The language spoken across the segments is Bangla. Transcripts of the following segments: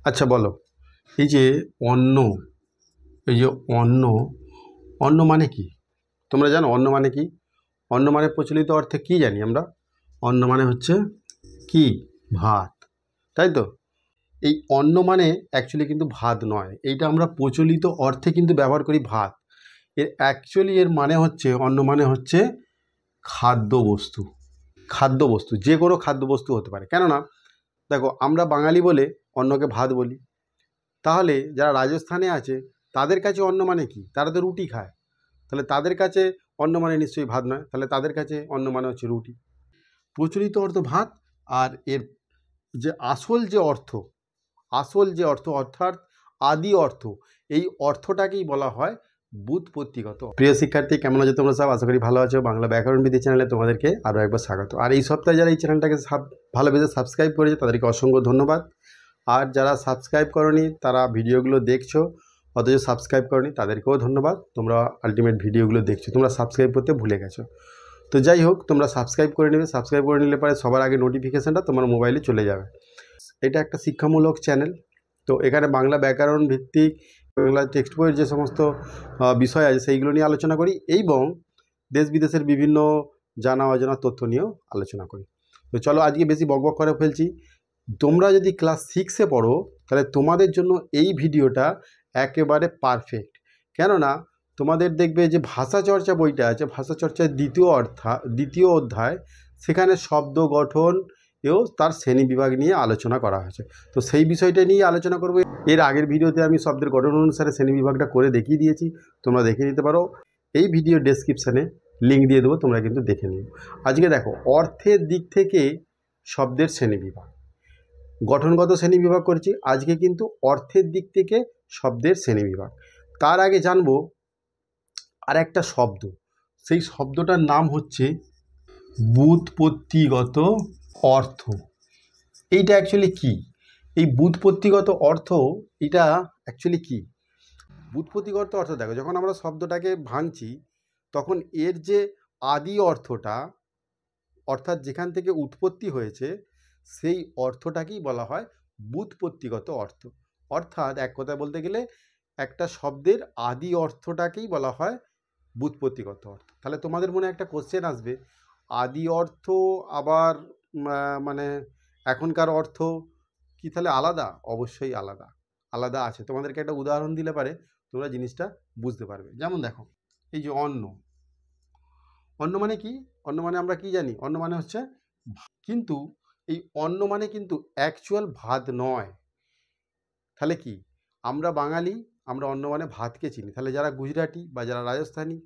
আচ্ছা বলো, এই যে অন্ন, এই যে অন্ন, অন্ন মানে কি? তোমরা জানো অন্ন মানে কি? অন্ন মানে প্রচলিত অর্থে কি জানি আমরা? অন্ন মানে হচ্ছে কি? ভাত, তাই তো? এই অন্ন মানে অ্যাকচুয়ালি কিন্তু ভাত নয়, এইটা আমরা প্রচলিত অর্থে কিন্তু ব্যবহার করি ভাত। এর মানে হচ্ছে, অন্ন মানে হচ্ছে খাদ্যবস্তু। খাদ্যবস্তু যে কোনো খাদ্যবস্তু হতে পারে, কেননা দেখো আমরা বাঙালি বলে অন্নকে ভাত বলি। তাহলে যারা রাজস্থানে আছে তাদের কাছে অন্ন মানে কি? তারা তো রুটি খায়। তাহলে তাদের কাছে অন্ন মানে নিশ্চয়ই ভাত নয়, তাহলে তাদের কাছে অন্ন মানে হচ্ছে রুটি। প্রচলিত অর্থ ভাত। আর এর যে আসল যে অর্থ অর্থাৎ আদি অর্থ, এই অর্থটাকেই বলা হয় ব্যুৎপত্তিগত। প্রিয় শিক্ষার্থী, কেমন আছো তোমরা সব? আশা করি ভালো আছো। বাংলা ব্যাকরণ বিধি চ্যানেলে তোমাদেরকে আরও একবার স্বাগত। আর এই সপ্তাহে যারা এই চ্যানেলটাকে ভালোবেসে সাবস্ক্রাইব করেছে তাদেরকে অসংখ্য ধন্যবাদ। আর যারা সাবস্ক্রাইব করনি, তারা ভিডিওগুলো দেখছো অথচ সাবস্ক্রাইব করনি, তাদেরকেও ধন্যবাদ। তোমরা আলটিমেট ভিডিওগুলো দেখছো, তোমরা সাবস্ক্রাইব করতে ভুলে গেছো। তো যাই হোক, তোমরা সাবস্ক্রাইব করে নেবে। সাবস্ক্রাইব করে নিলে পরে সবার আগে নোটিফিকেশানটা তোমার মোবাইলে চলে যাবে। এটা একটা শিক্ষামূলক চ্যানেল। তো এখানে বাংলা ব্যাকরণ ভিত্তিক, বাংলা টেক্সট বইয়ের যে সমস্ত বিষয় আছে সেইগুলো নিয়ে আলোচনা করি, এবং দেশ বিদেশের বিভিন্ন জানা অজানা তথ্য নিয়েও আলোচনা করি। তো চলো, আজকে বেশি বকবক করে ফেলছি। তোমরা যদি ক্লাস 6-এ পড়ো তাহলে তোমাদের জন্য এই ভিডিওটা একেবারে পারফেক্ট। কেননা তোমাদের দেখবে যে ভাষা চর্চা বইটা আছে, ভাষা চর্চার দ্বিতীয় অধ্যায়, সেখানে শব্দ গঠন এও তার শ্রেণীবিভাগ নিয়ে আলোচনা করা হয়েছে। তো সেই বিষয়টা নিয়ে আলোচনা করব। এর আগের ভিডিওতে আমি শব্দের গঠন অনুসারে শ্রেণীবিভাগটা করে দেখিয়ে দিয়েছি, তোমরা দেখে নিতে পারো। এই ভিডিও ডেসক্রিপশানে লিঙ্ক দিয়ে দেবো, তোমরা কিন্তু দেখে নিও। আজকে দেখো, অর্থের দিক থেকে শব্দের শ্রেণীবিভাগ, গঠনগত শ্রেণীবিভাগ করছি, আজকে কিন্তু অর্থের দিক থেকে শব্দের শ্রেণীবিভাগ। তার আগে জানবো আর একটা শব্দ, সেই শব্দটার নাম হচ্ছে ব্যুৎপত্তিগত অর্থ। এইটা অ্যাকচুয়ালি কি? এই ব্যুৎপত্তিগত অর্থ, এটা অ্যাকচুয়ালি কি? ব্যুৎপত্তিগত অর্থ দেখো, যখন আমরা শব্দটাকে ভাঙছি তখন এর যে আদি অর্থটা, অর্থাৎ যেখান থেকে উৎপত্তি হয়েছে, সেই অর্থটাকেই বলা হয় ব্যুৎপত্তিগত অর্থ। অর্থাৎ এক কথায় বলতে গেলে একটা শব্দের আদি অর্থটাকেই বলা হয় ব্যুৎপত্তিগত অর্থ। তাহলে তোমাদের মনে একটা কোশ্চেন আসবে, আদি অর্থ আবার মানে এখনকার অর্থ কি তাহলে আলাদা? অবশ্যই আলাদা, আলাদা আছে। তোমাদেরকে একটা উদাহরণ দিলে পারে তোমরা জিনিসটা বুঝতে পারবে। যেমন দেখো, এই যে অন্ন, অন্ন মানে কি? অন্ন মানে আমরা কি জানি? অন্ন মানে হচ্ছে, কিন্তু এই অন্ন মানে কিন্তু অ্যাকচুয়াল ভাত নয়। তাহলে কি? আমরা বাঙালি, আমরা অন্ন মানে ভাতকে চিনি। তাহলে যারা গুজরাটি বা যারা রাজস্থানী,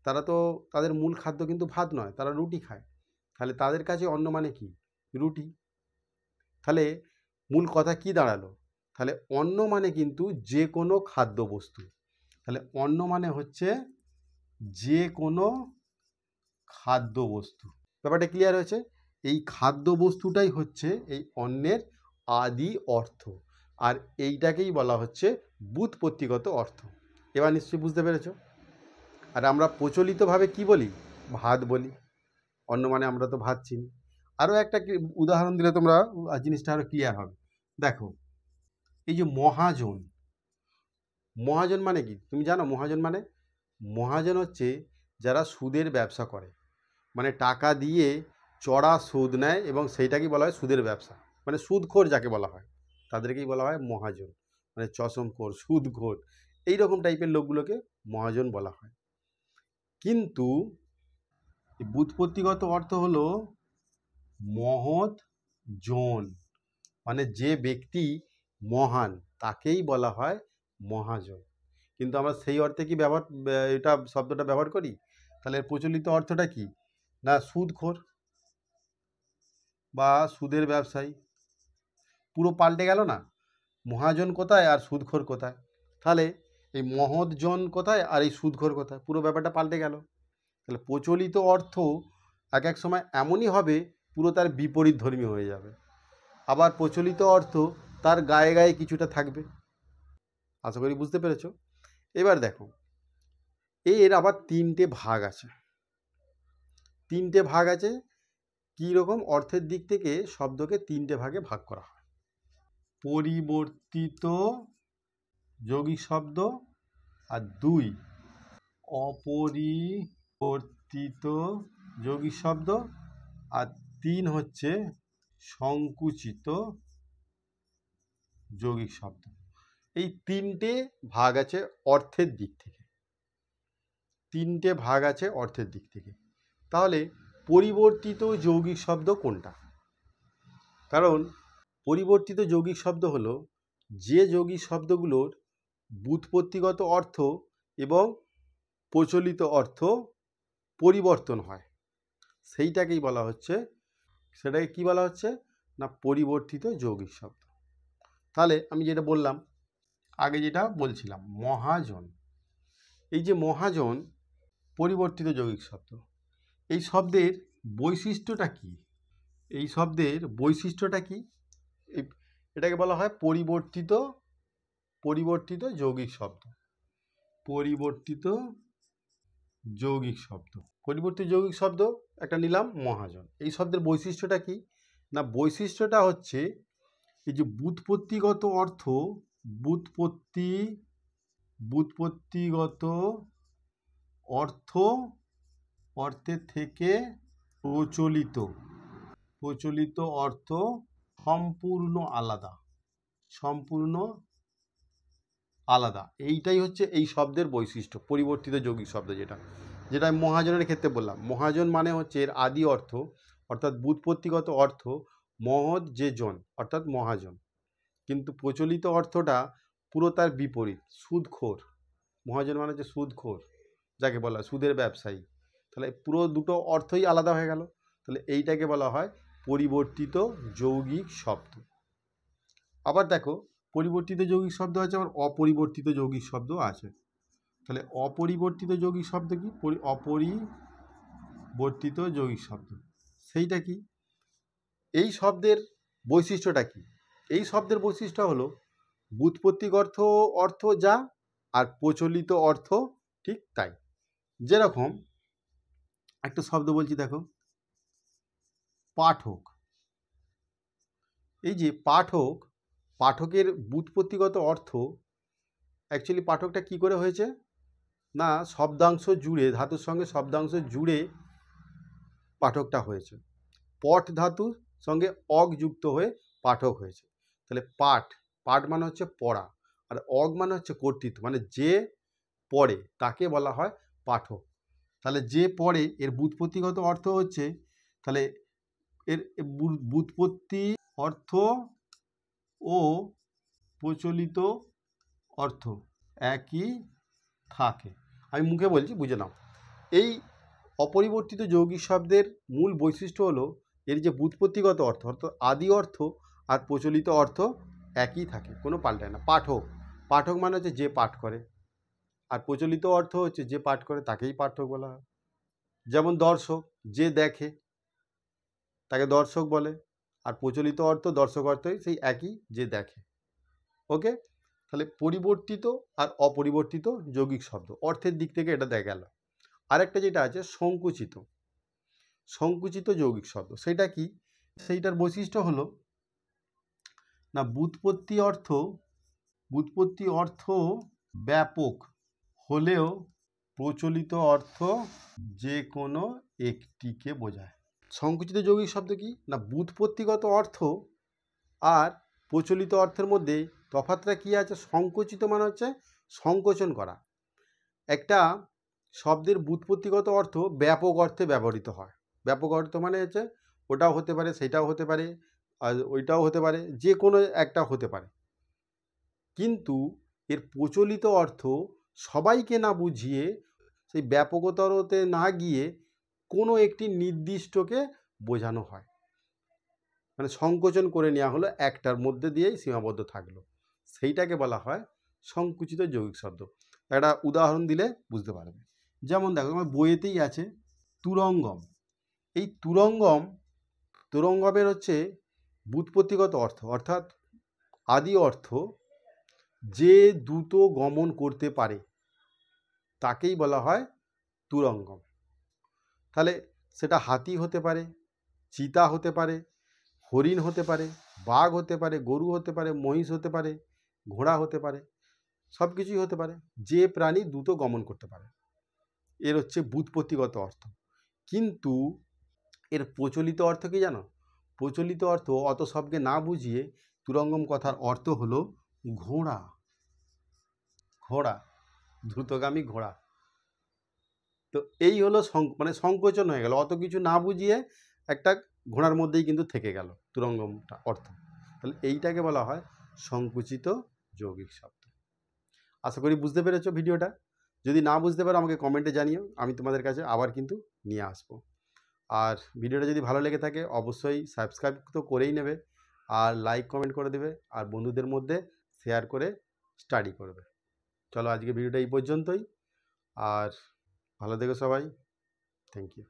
তারা তো, তাদের মূল খাদ্য কিন্তু ভাত নয়, তারা রুটি খায়। তাহলে তাদের কাছে অন্ন মানে কি? রুটি। তাহলে মূল কথা কি দাঁড়ালো? তাহলে অন্ন মানে কিন্তু যে কোনো খাদ্যবস্তু। তাহলে অন্ন মানে হচ্ছে যে কোনো খাদ্যবস্তু। ব্যাপারটা ক্লিয়ার হয়েছে? এই খাদ্যবস্তুটাই হচ্ছে এই অন্নের আদি অর্থ, আর এইটাকেই বলা হচ্ছে ব্যুৎপত্তিগত অর্থ। এবার নিশ্চয়ই বুঝতে পেরেছ। আর আমরা প্রচলিতভাবে কি বলি? ভাত বলি। অন্ন মানে আমরা তো ভাত চিনি। আরও একটা উদাহরণ দিলে তোমরা জিনিসটা আরও ক্লিয়ার হবে। দেখো, এই যে মহাজন, মহাজন মানে কি তুমি জানো? মহাজন মানে, মহাজন হচ্ছে যারা সুদের ব্যবসা করে, মানে টাকা দিয়ে চড়া সুদ নেয় এবং সেইটাকেই বলা হয় সুদের ব্যবসা, মানে সুদখোর যাকে বলা হয় তাদেরকেই বলা হয় মহাজন। মানে চশমখোর, সুদখোর, এইরকম টাইপের লোকগুলোকে মহাজন বলা হয়। কিন্তু ব্যুৎপত্তিগত অর্থ হলো মহৎ জন, মানে যে ব্যক্তি মহান তাকেই বলা হয় মহাজন। কিন্তু আমরা সেই অর্থে কি এটা শব্দটা ব্যবহার করি? তাহলে প্রচলিত অর্থটা কি? না সুদখোর বা সুদের ব্যবসায়ী। পুরো পাল্টে গেল না? মহাজন কোথায় আর সুদখোর কোথায়? তাহলে এই মহৎজন কোথায় আর এই সুদখোর কোথায়? পুরো ব্যাপারটা পাল্টে গেল। তাহলে প্রচলিত অর্থ এক এক সময় এমনই হবে, পুরো তার বিপরীত ধর্মী হয়ে যাবে। আবার প্রচলিত অর্থ তার গায়ে গায়ে কিছুটা থাকবে। আশা করি বুঝতে পেরেছ। এবার দেখো, এর আবার তিনটে ভাগ আছে। তিনটে ভাগ আছে। কী রকম? অর্থের দিক থেকে শব্দকে তিনটে ভাগে ভাগ করা হয়। পরিবর্তিত যৌগিক শব্দ, আর 2 অপরিবর্তিত যৌগিক শব্দ, আর 3 হচ্ছে সংকুচিত যৌগিক শব্দ। এই 3টে ভাগ আছে অর্থের দিক থেকে, 3টে ভাগ আছে অর্থের দিক থেকে। তাহলে পরিবর্তিত যৌগিক শব্দ কোনটা? কারণ পরিবর্তিত যৌগিক শব্দ হলো যে যৌগিক শব্দগুলোর ব্যুৎপত্তিগত অর্থ এবং প্রচলিত অর্থ পরিবর্তন হয়, সেইটাকেই বলা হচ্ছে, সেটাকে কি বলা হচ্ছে না পরিবর্তিত যৌগিক শব্দ। তাহলে আমি যেটা বললাম আগে, যেটা বলছিলাম মহাজন, এই যে মহাজন পরিবর্তিত যৌগিক শব্দ, এই শব্দের বৈশিষ্ট্যটা কি? এই শব্দের বৈশিষ্ট্যটা কি? এটাকে বলা হয় পরিবর্তিত যৌগিক শব্দ। পরিবর্তিত যৌগিক শব্দ, পরিবর্তিত যৌগিক শব্দ একটা নিলাম মহাজন। এই শব্দের বৈশিষ্ট্যটা কি না? বৈশিষ্ট্যটা হচ্ছে এই যে ব্যুৎপত্তিগত অর্থ, ব্যুৎপত্তিগত অর্থের থেকে প্রচলিত অর্থ সম্পূর্ণ আলাদা। এইটাই হচ্ছে এই শব্দের বৈশিষ্ট্য, পরিবর্তিত যৌগিক শব্দ। যেটা আমি মহাজনের ক্ষেত্রে বললাম, মহাজন মানে হচ্ছে এর আদি অর্থ অর্থাৎ ব্যুৎপত্তিগত অর্থ মহৎ যে জন অর্থাৎ মহাজন, কিন্তু প্রচলিত অর্থটা পুরো তার বিপরীত, সুদখোর। মহাজন মানে হচ্ছে সুদখোর, যাকে বলা হয় সুদের ব্যবসায়ী। তাহলে পুরো দুটো অর্থই আলাদা হয়ে গেল। তাহলে এইটাকে বলা হয় পরিবর্তিত যৌগিক শব্দ। আবার দেখো, পরিবর্তিত যৌগিক শব্দ আছে, আবার অপরিবর্তিত যৌগিক শব্দ আছে। তাহলে অপরিবর্তিত যৌগিক শব্দ কি? অপরিবর্তিত যৌগিক শব্দ সেইটা কি? এই শব্দের বৈশিষ্ট্যটা কি? এই শব্দের বৈশিষ্ট্য হলো ব্যুৎপত্তিগত অর্থ যা, আর প্রচলিত অর্থ ঠিক তাই। যেরকম একটা শব্দ বলছি, দেখো পাঠক। এই যে পাঠকের ব্যুৎপত্তিগত অর্থ, অ্যাকচুয়ালি পাঠকটা কি করে হয়েছে না শব্দাংশ জুড়ে, ধাতুর সঙ্গে শব্দাংশ জুড়ে পাঠকটা হয়েছে। পঠ ধাতুর সঙ্গে অগ যুক্ত হয়ে পাঠক হয়েছে। তাহলে পাঠ মানে হচ্ছে পড়া, আর অগ মানে হচ্ছে কর্তৃত্ব, মানে যে পড়ে তাকে বলা হয় পাঠক। তাহলে যে পড়ে এর ব্যুৎপত্তিগত অর্থ হচ্ছে, তাহলে এর ব্যুৎপত্তি অর্থ ও প্রচলিত অর্থ একই থাকে। আমি মুখে বলছি, বুঝে নাও। এই অপরিবর্তিত যৌগিক শব্দের মূল বৈশিষ্ট্য হলো এর যে ব্যুৎপত্তিগত অর্থ অর্থাৎ আদি অর্থ আর প্রচলিত অর্থ একই থাকে, কোনো পাল্টায় না। পাঠক মানে হচ্ছে যে পাঠ করে, আর প্রচলিত অর্থ হচ্ছে যে পাঠ করে তাকেই পাঠক বলা হয়। যেমন দর্শক, যে দেখে তাকে দর্শক বলে, আর প্রচলিত অর্থ দর্শক অর্থই সেই একই, যে দেখে। ওকে, তাহলে পরিবর্তিত আর অপরিবর্তিত যৌগিক শব্দ অর্থের দিক থেকে এটা দেখা গেল। আরেকটা যেটা আছে সংকুচিত যৌগিক শব্দ, সেটা কি? সেইটার বৈশিষ্ট্য হলো না ব্যুৎপত্তি অর্থ ব্যাপক হলেও প্রচলিত অর্থ যে কোনো একটিকে বোঝায়। সংকুচিত যৌগিক শব্দ কি না ব্যুৎপত্তিগত অর্থ আর প্রচলিত অর্থের মধ্যে তফাৎটা কি আছে? সংকুচিত মানে হচ্ছে সংকোচন করা। একটা শব্দের ব্যুৎপত্তিগত অর্থ ব্যাপক অর্থে ব্যবহৃত হয়। ব্যাপক অর্থ মানে হচ্ছে ওটাও হতে পারে, সেটাও হতে পারে, আর ওইটাও হতে পারে, যে কোনো একটা হতে পারে। কিন্তু এর প্রচলিত অর্থ সবাইকে না বুঝিয়ে, সেই ব্যাপকতরতে না গিয়ে কোনো একটি নির্দিষ্টকে বোঝানো হয়, মানে সংকোচন করে নেওয়া হলো, একটার মধ্যে দিয়েই সীমাবদ্ধ থাকলো, সেইটাকে বলা হয় সংকুচিত যৌগিক শব্দ। একটা উদাহরণ দিলে বুঝতে পারবে। যেমন দেখো, আমার বইয়েতেই আছে তুরঙ্গম। এই তুরঙ্গমের হচ্ছে ব্যুৎপত্তিগত অর্থ অর্থাৎ আদি অর্থ যে দ্রুত গমন করতে পারে তাকেই বলা হয় তুরঙ্গম। তাহলে সেটা হাতি হতে পারে, চিতা হতে পারে, হরিণ হতে পারে, বাঘ হতে পারে, গরু হতে পারে, মহিষ হতে পারে, ঘোড়া হতে পারে, সব কিছুই হতে পারে, যে প্রাণী দ্রুত গমন করতে পারে। এর হচ্ছে ব্যুৎপত্তিগত অর্থ। কিন্তু এর প্রচলিত অর্থ কি জানো? প্রচলিত অর্থ অত সবকে না বুঝিয়ে তুরঙ্গম কথার অর্থ হলো ঘোড়া। ঘোড়া, দ্রুতগামী ঘোড়া। তো এই হলো মানে সংকোচন হয়ে গেল, অত কিছু না বুঝিয়ে একটা ঘোড়ার মধ্যেই কিন্তু থেকে গেল তুরঙ্গমটা অর্থ। তাহলে এইটাকে বলা হয় সংকুচিত যৌগিক শব্দ। আশা করি বুঝতে পেরেছো ভিডিওটা। যদি না বুঝতে পারো আমাকে কমেন্টে জানিও, আমি তোমাদের কাছে আবার কিন্তু নিয়ে আসবো। আর ভিডিওটা যদি ভালো লেগে থাকে অবশ্যই সাবস্ক্রাইব তো করেই নেবে, আর লাইক কমেন্ট করে দেবে, আর বন্ধুদের মধ্যে শেয়ার করে স্টাডি করবে। চলো আজকে ভিডিওটা এই পর্যন্তই, আর ভালো থেকো সবাই। Thank you.